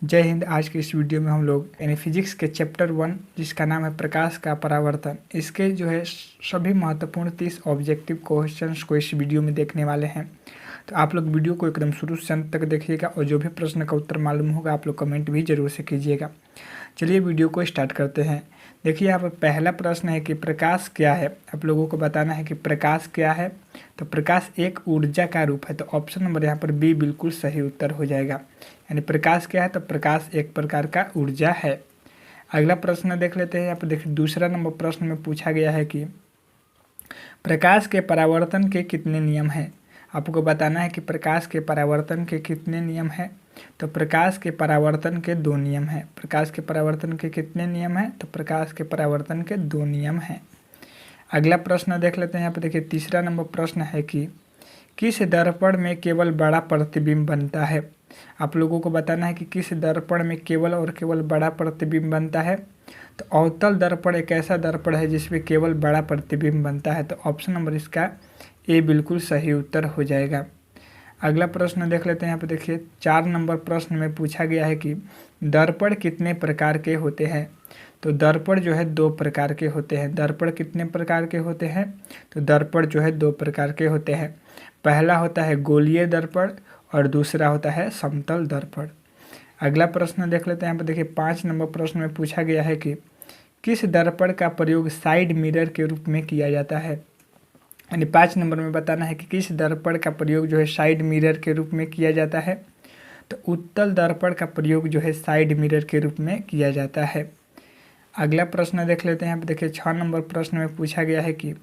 जय हिंद। आज के इस वीडियो में हम लोग यानी फिजिक्स के चैप्टर 1 जिसका नाम है प्रकाश का परावर्तन, इसके जो है सभी महत्वपूर्ण 30 ऑब्जेक्टिव क्वेश्चंस को इस वीडियो में देखने वाले हैं। तो आप लोग वीडियो को एकदम शुरू से अंत तक देखिएगा और जो भी प्रश्न का उत्तर मालूम होगा आप लोग कमेंट भी जरूर से कीजिएगा। चलिए वीडियो को स्टार्ट करते हैं। देखिए यहाँ पर पहला प्रश्न है कि प्रकाश क्या है। आप लोगों को बताना है कि प्रकाश क्या है। तो प्रकाश एक ऊर्जा का रूप है, तो ऑप्शन नंबर यहाँ पर बी बिल्कुल सही उत्तर हो जाएगा। यानी प्रकाश क्या है, तो प्रकाश एक प्रकार का ऊर्जा है। अगला प्रश्न देख लेते हैं। यहाँ पर देखिए दूसरा नंबर प्रश्न में पूछा गया है कि प्रकाश के परावर्तन के कितने नियम हैं। आपको बताना है कि प्रकाश के परावर्तन के कितने नियम हैं। तो प्रकाश के परावर्तन के 2 नियम हैं। प्रकाश के परावर्तन के कितने नियम हैं, तो प्रकाश के परावर्तन के 2 नियम हैं। अगला प्रश्न देख लेते हैं। यहाँ पर देखिए तीसरा नंबर प्रश्न है कि किस दर्पण में केवल बड़ा प्रतिबिंब बनता है। आप लोगों को बताना है कि किस दर्पण में केवल और केवल बड़ा प्रतिबिंब बनता है। तो अवतल दर्पण एक ऐसा दर्पण है जिसमें केवल बड़ा प्रतिबिंब बनता है। तो ऑप्शन नंबर इसका ए बिल्कुल सही उत्तर हो जाएगा। अगला प्रश्न देख लेते हैं। यहाँ पे देखिए 4 नंबर प्रश्न में पूछा गया है कि दर्पण कितने प्रकार के होते हैं। तो दर्पण जो है 2 प्रकार के होते हैं। दर्पण कितने प्रकार के होते हैं, तो दर्पण जो है 2 प्रकार के होते हैं। पहला होता है गोलीय दर्पण और दूसरा होता है समतल दर्पण। अगला प्रश्न देख लेते हैं। यहाँ पर देखिए 5 नंबर प्रश्न में पूछा गया है कि किस दर्पण का प्रयोग साइड मिरर के रूप में किया जाता है। यानी 5 नंबर में बताना है कि किस दर्पण का प्रयोग जो है साइड मिरर के रूप में किया जाता है। तो उत्तल दर्पण का प्रयोग जो है साइड मिरर के रूप में किया जाता है। अगला प्रश्न देख लेते हैं। यहाँ पर देखिए 6 नंबर प्रश्न में पूछा गया है कि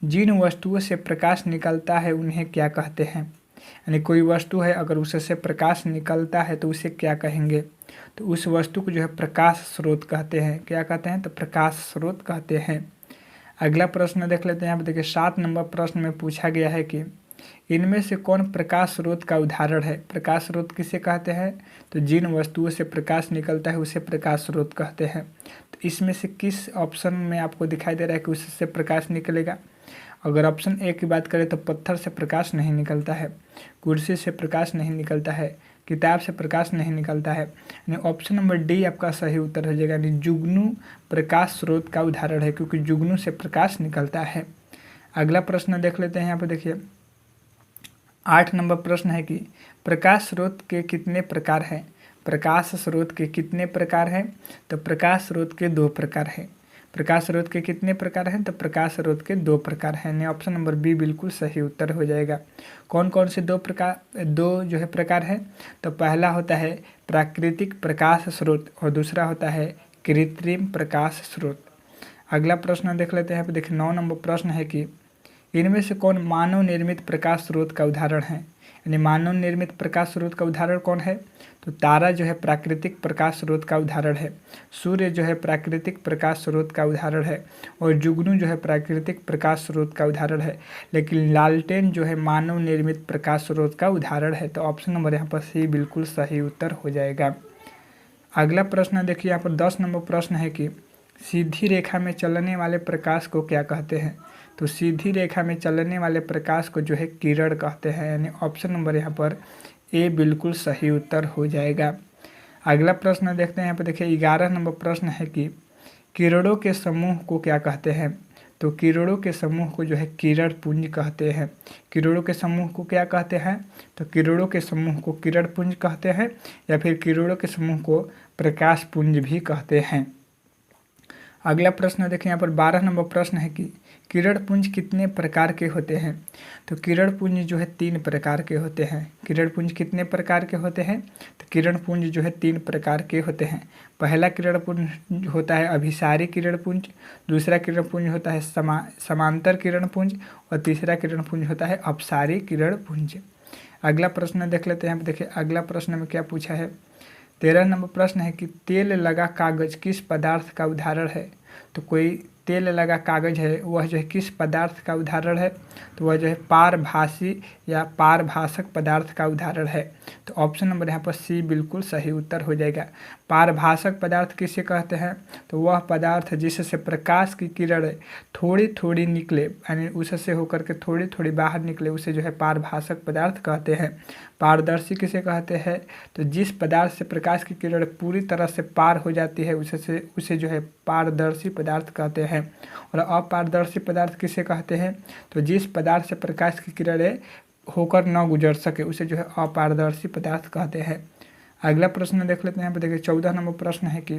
जिन वस्तुओं से प्रकाश निकलता है उन्हें क्या कहते हैं। यानी कोई वस्तु है, अगर उससे प्रकाश निकलता है तो उसे क्या कहेंगे। तो उस वस्तु को जो है प्रकाश स्रोत कहते हैं। क्या कहते हैं, तो प्रकाश स्रोत कहते हैं। अगला प्रश्न देख लेते हैं। यहाँ पर देखिए 7 नंबर प्रश्न में पूछा गया है कि इनमें से कौन प्रकाश स्रोत का उदाहरण है। प्रकाश स्रोत किसे कहते हैं, तो जिन वस्तुओं से प्रकाश निकलता है उसे प्रकाश स्रोत कहते हैं। तो इसमें से किस ऑप्शन में आपको दिखाई दे रहा है कि उससे प्रकाश निकलेगा। अगर ऑप्शन ए की बात करें तो पत्थर से प्रकाश नहीं निकलता है, कुर्सी से प्रकाश नहीं निकलता है, किताब से प्रकाश नहीं निकलता है। यानी ऑप्शन नंबर डी आपका सही उत्तर हो जाएगा। यानी जुगनू प्रकाश स्रोत का उदाहरण है, क्योंकि जुगनू से प्रकाश निकलता है। अगला प्रश्न देख लेते हैं। यहाँ पर देखिए 8 नंबर प्रश्न है कि प्रकाश स्रोत के कितने प्रकार हैं। प्रकाश स्रोत के कितने प्रकार हैं, तो प्रकाश स्रोत के 2 प्रकार हैं। प्रकाश स्रोत के कितने प्रकार हैं, तो प्रकाश स्रोत के 2 प्रकार हैं। यानी ऑप्शन नंबर बी बिल्कुल सही उत्तर हो जाएगा। कौन कौन से 2 जो है प्रकार हैं, तो पहला होता है प्राकृतिक प्रकाश स्रोत और दूसरा होता है कृत्रिम प्रकाश स्रोत। अगला प्रश्न देख लेते हैं। यहाँ पे देखिए 9 नंबर प्रश्न है कि इनमें से कौन मानव निर्मित प्रकाश स्रोत का उदाहरण है। यानी मानव निर्मित प्रकाश स्रोत का उदाहरण कौन है, तो तारा जो है प्राकृतिक प्रकाश स्रोत का उदाहरण है, सूर्य जो है प्राकृतिक प्रकाश स्रोत का उदाहरण है और जुगनू जो है प्राकृतिक प्रकाश स्रोत का उदाहरण है। लेकिन लालटेन जो है मानव निर्मित प्रकाश स्रोत का उदाहरण है। तो ऑप्शन नंबर यहाँ पर सी बिल्कुल सही उत्तर हो जाएगा। अगला प्रश्न देखिए। यहाँ पर 10 नंबर प्रश्न है कि सीधी रेखा में चलने वाले प्रकाश को क्या कहते हैं। तो सीधी रेखा में चलने वाले प्रकाश को जो है किरण कहते हैं। यानी ऑप्शन नंबर यहाँ पर ए बिल्कुल सही उत्तर हो जाएगा। अगला प्रश्न देखते हैं। यहाँ पर देखिए 11 नंबर प्रश्न है कि किरणों के समूह को क्या कहते हैं। तो किरणों के समूह को जो है किरण पुंज कहते हैं। किरणों के समूह को क्या कहते हैं, तो किरणों के समूह को किरण पुंज कहते हैं या फिर किरणों के समूह को प्रकाश पुंज भी कहते हैं। अगला प्रश्न देखें। यहाँ पर 12 नंबर प्रश्न है कि किरण पुंज कितने प्रकार के होते हैं। तो किरण पुंज जो है 3 प्रकार के होते हैं। किरण पुंज कितने प्रकार के होते हैं, तो किरण पुंज जो है 3 प्रकार के होते हैं। पहला किरण पुंज होता है अभिसारी किरण पुंज, दूसरा किरण पुंज होता है समांतर किरण पुंज और तीसरा किरण पुंज होता है अपसारी किरण पुंज। अगला प्रश्न देख लेते हैं। देखिए अगला प्रश्न में क्या पूछा है। 13 नंबर प्रश्न है कि तेल लगा कागज किस पदार्थ का उदाहरण है। तो कोई तेल लगा कागज है वह जो है किस पदार्थ का उदाहरण है? तो वह जो है पारभासी या पारभाषक पदार्थ का उदाहरण है। तो ऑप्शन नंबर यहाँ पर सी बिल्कुल सही उत्तर हो जाएगा। पारभाषक पदार्थ किसे कहते हैं? तो वह पदार्थ जिससे प्रकाश की किरण थोड़ी थोड़ी निकले, यानी उससे होकर के थोड़ी थोड़ी बाहर निकले, उसे जो है पारभाषक पदार्थ कहते हैं। पारदर्शी किसे कहते हैं? तो जिस पदार्थ से प्रकाश की किरण पूरी तरह से पार हो जाती है उसे जो है पारदर्शी पदार्थ कहते हैं। और अपारदर्शी पदार्थ किसे कहते हैं? तो जिस पदार्थ से प्रकाश की किरणें होकर न गुजर सके उसे जो है अपारदर्शी पदार्थ कहते हैं। अगला प्रश्न देख लेते हैं। यहाँ पर देखिए 14 नंबर प्रश्न है कि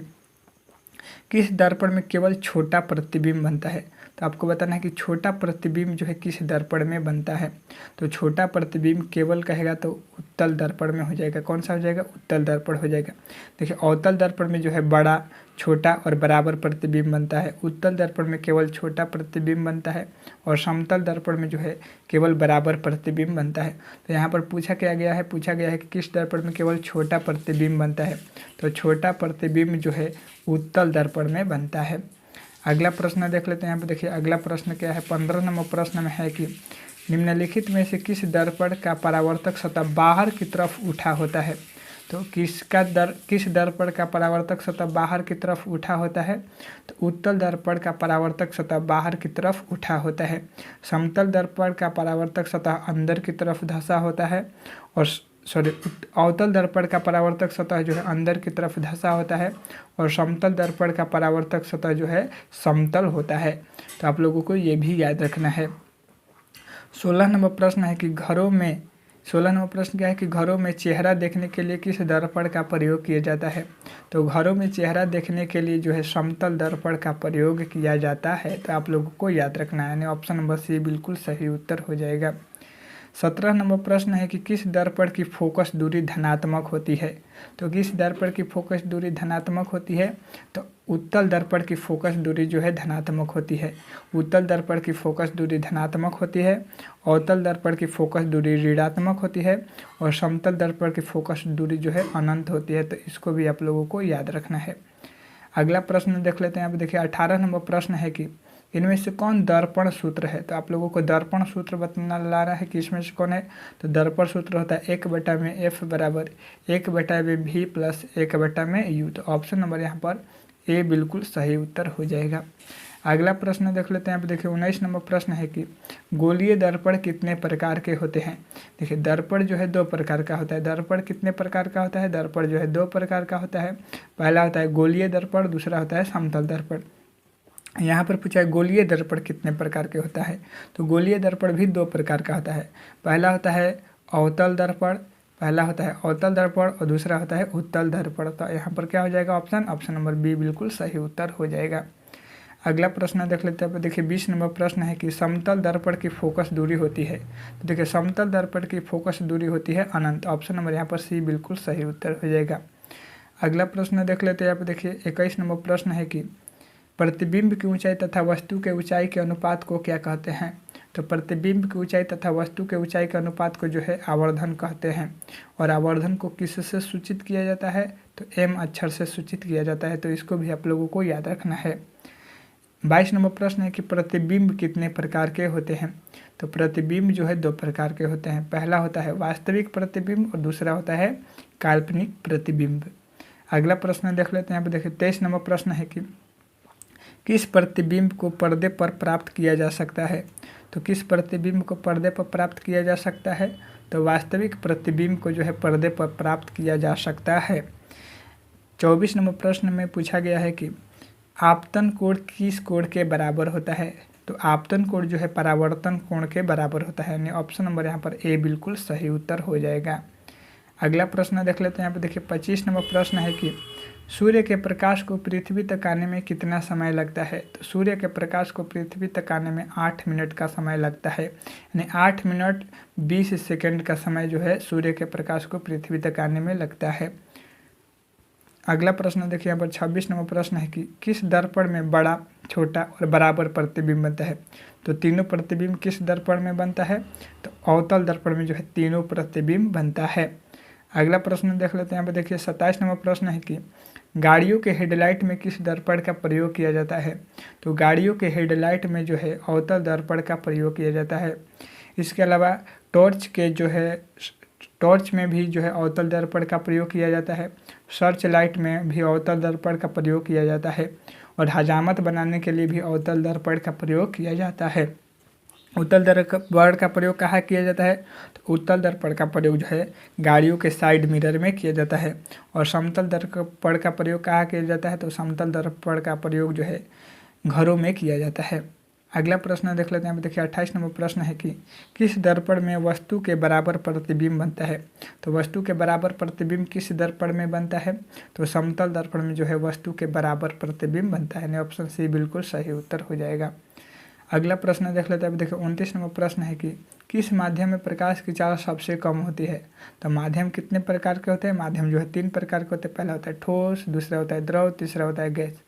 किस दर्पण में केवल छोटा प्रतिबिंब बनता है? तो आपको बताना है कि छोटा प्रतिबिंब जो है किस दर्पण में बनता है। तो छोटा प्रतिबिंब केवल कहेगा तो उत्तल दर्पण में हो जाएगा। कौन सा हो जाएगा? उत्तल दर्पण हो जाएगा। देखिए अवतल दर्पण में जो है बड़ा, छोटा और बराबर प्रतिबिंब बनता है। उत्तल दर्पण में केवल छोटा प्रतिबिंब बनता है और समतल दर्पण में जो है केवल बराबर प्रतिबिंब बनता है। तो यहाँ पर पूछा गया है कि किस दर्पण में केवल छोटा प्रतिबिंब बनता है? तो छोटा प्रतिबिंब जो है उत्तल दर्पण में बनता है। अगला प्रश्न देख लेते हैं। यहाँ पर देखिए अगला प्रश्न क्या है? 15 नंबर प्रश्न में है कि निम्नलिखित में से किस दर्पण का परावर्तक सतह बाहर की तरफ उठा होता है? तो किस दर्पण का परावर्तक सतह बाहर की तरफ उठा होता है? तो उत्तल दर्पण का परावर्तक सतह बाहर की तरफ उठा होता है। समतल दर्पण का परावर्तक सतह अंदर की तरफ धंसा होता है और अवतल दर्पण का परावर्तक सतह जो है अंदर की तरफ धंसा होता है और समतल दर्पण का परावर्तक सतह जो है समतल होता है। तो आप लोगों को ये भी याद रखना है। 16 नंबर प्रश्न है कि घरों में चेहरा देखने के लिए किस दर्पण का प्रयोग किया जाता है? तो घरों में चेहरा देखने के लिए जो है समतल दर्पण का प्रयोग किया जाता है। तो आप लोगों को याद रखना है, यानी ऑप्शन नंबर सी बिल्कुल सही उत्तर हो जाएगा। 17 नंबर प्रश्न है कि किस दर्पण की फोकस दूरी धनात्मक होती है? तो किस दर्पण की फोकस दूरी धनात्मक होती है? तो उत्तल दर्पण की फोकस दूरी जो है धनात्मक होती है। उत्तल दर्पण की फोकस दूरी धनात्मक होती है, अवतल दर्पण की फोकस दूरी ऋणात्मक होती है और समतल दर्पण की फोकस दूरी जो है अनंत होती है। तो इसको भी आप लोगों को याद रखना है। अगला प्रश्न देख लेते हैं। यहाँ पे देखिए 18 नंबर प्रश्न है कि इनमें से कौन दर्पण सूत्र है? तो आप लोगों को दर्पण सूत्र बताना ला रहा है कि इसमें से कौन है। तो दर्पण सूत्र होता है 1/f बराबर 1/v प्लस 1/u। तो ऑप्शन नंबर यहाँ पर ए बिल्कुल सही उत्तर हो जाएगा। अगला प्रश्न देख लेते हैं। यहाँ पे देखिए 19 नंबर प्रश्न है कि गोलीय दर्पण कितने प्रकार के होते हैं? देखिए दर्पण जो है 2 प्रकार का होता है। दर्पण कितने प्रकार का होता है? दर्पण जो है 2 प्रकार का होता है। पहला होता है गोलीय दर्पण, दूसरा होता है समतल दर्पण। यहाँ पर पूछा है गोलीय दर्पण कितने प्रकार के होता है? तो गोलीय दर्पण भी 2 प्रकार का होता है। पहला होता है अवतल दर्पण, और दूसरा होता है उत्तल दर्पण। तो यहाँ पर क्या हो जाएगा? ऑप्शन नंबर बी बिल्कुल सही उत्तर हो जाएगा। अगला प्रश्न देख लेते हैं। देखिए 20 नंबर प्रश्न है कि समतल दर्पण की फोकस दूरी होती है। तो देखिए समतल दर्पण की फोकस दूरी होती है अनंत। ऑप्शन नंबर यहाँ पर सी बिल्कुल सही उत्तर हो जाएगा। अगला प्रश्न देख लेते हैं। यहाँ पर देखिए 21 नंबर प्रश्न है कि प्रतिबिंब की ऊंचाई तथा वस्तु के ऊंचाई के अनुपात को क्या कहते हैं? तो प्रतिबिंब की ऊंचाई तथा वस्तु के ऊंचाई के अनुपात को जो है आवर्धन कहते हैं। और आवर्धन को किससे सूचित किया जाता है? तो m अक्षर से सूचित किया जाता है। तो इसको भी आप लोगों को याद रखना है। 22 नंबर प्रश्न है कि प्रतिबिंब कितने प्रकार के होते हैं? तो प्रतिबिंब जो है 2 प्रकार के होते हैं। पहला होता है वास्तविक प्रतिबिंब और दूसरा होता है काल्पनिक प्रतिबिंब। अगला प्रश्न देख लेते हैं। यहाँ पर देखिए 23 नंबर प्रश्न है कि किस प्रतिबिंब को पर्दे पर प्राप्त किया जा सकता है? तो किस प्रतिबिंब को पर्दे पर प्राप्त किया जा सकता है? तो वास्तविक प्रतिबिंब को जो है पर्दे पर प्राप्त किया जा सकता है। 24 नंबर प्रश्न में पूछा गया है कि आपतन कोण किस कोण के बराबर होता है? तो आपतन कोण जो है परावर्तन कोण के बराबर होता है, यानी ऑप्शन नंबर यहाँ पर ए बिल्कुल सही उत्तर हो जाएगा। अगला प्रश्न देख लेते हैं। यहाँ पर देखिए 25 नंबर प्रश्न है कि सूर्य के प्रकाश को पृथ्वी तक आने में कितना समय लगता है? तो सूर्य के प्रकाश को पृथ्वी तक आने में 8 मिनट का समय लगता है, यानी 8 मिनट 20 सेकंड का समय जो है सूर्य के प्रकाश को पृथ्वी तक आने में लगता है। अगला प्रश्न देखिए यहाँ पर 26 नंबर प्रश्न है कि किस दर्पण में बड़ा, छोटा और बराबर प्रतिबिंब बनता है? तो तीनों प्रतिबिंब किस दर्पण में बनता है? तो अवतल दर्पण में जो है तीनों प्रतिबिंब बनता है। अगला प्रश्न देख लेते हैं। यहाँ पे देखिए 27 नंबर प्रश्न है कि गाड़ियों के हेडलाइट में किस दर्पण का प्रयोग किया जाता है। तो गाड़ियों के हेडलाइट में जो है अवतल दर्पण का प्रयोग किया जाता है। इसके अलावा टॉर्च में भी जो है अवतल दर्पण का प्रयोग किया जाता है। सर्च लाइट में भी अवतल दर्पण का प्रयोग किया जाता है और हजामत बनाने के लिए भी अवतल दर्पण का प्रयोग किया जाता है। उत्तल दर्पण का प्रयोग कहाँ किया जाता है। तो उत्तल दर्पण का प्रयोग जो है गाड़ियों के साइड मिरर में किया जाता है और समतल दर्पण का प्रयोग कहाँ किया जाता है। तो समतल दर्पण का प्रयोग जो है घरों में किया जाता है। अगला प्रश्न देख लेते हैं। देखिए 28 नंबर प्रश्न है कि किस दर्पण में वस्तु के बराबर प्रतिबिंब बनता है। तो वस्तु के बराबर प्रतिबिंब किस दर्पण में बनता है। तो समतल दर्पण में जो है वस्तु के बराबर प्रतिबिंब बनता है। ऑप्शन सी बिल्कुल सही उत्तर हो जाएगा। अगला प्रश्न देख लेते हैं। देखिए 29 नंबर प्रश्न है कि किस माध्यम में प्रकाश की चाल सबसे कम होती है। तो माध्यम कितने प्रकार के होते हैं। माध्यम जो है 3 प्रकार के होते हैं। पहला होता है ठोस, दूसरा होता है द्रव, तीसरा होता है गैस।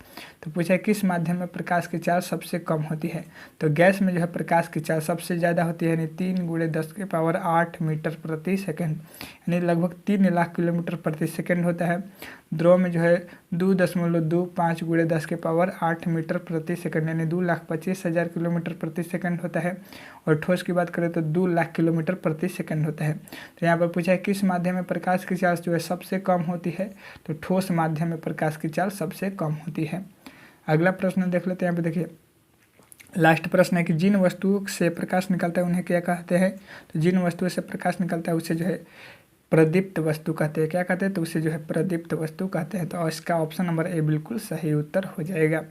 तो पूछा है किस माध्यम में प्रकाश की चाल सबसे कम होती है। तो गैस में जो है प्रकाश की चाल सबसे ज़्यादा होती है, यानी 3 × 10⁸ मीटर प्रति सेकेंड, यानी लगभग 3 लाख किलोमीटर प्रति सेकेंड होता है। द्रव में जो है 2.25 × 10⁸ मीटर प्रति सेकेंड, यानी 2,25,000 किलोमीटर प्रति सेकेंड होता है। और ठोस की बात करें तो 2 लाख किलोमीटर प्रति सेकेंड होता है। तो यहाँ पर पूछा है किस माध्यम में प्रकाश की चाल जो है सबसे कम होती है। तो ठोस माध्यम में प्रकाश की चाल सबसे कम होती है। अगला प्रश्न देख लेते हैं। यहाँ पे देखिए लास्ट प्रश्न है कि जिन वस्तुओं से प्रकाश निकलता है उन्हें क्या कहते हैं। तो जिन वस्तुओं से प्रकाश निकलता है उसे जो है प्रदीप्त वस्तु कहते हैं। क्या कहते हैं। तो उसे जो है प्रदीप्त वस्तु कहते हैं। तो इसका ऑप्शन नंबर ए बिल्कुल सही उत्तर हो जाएगा।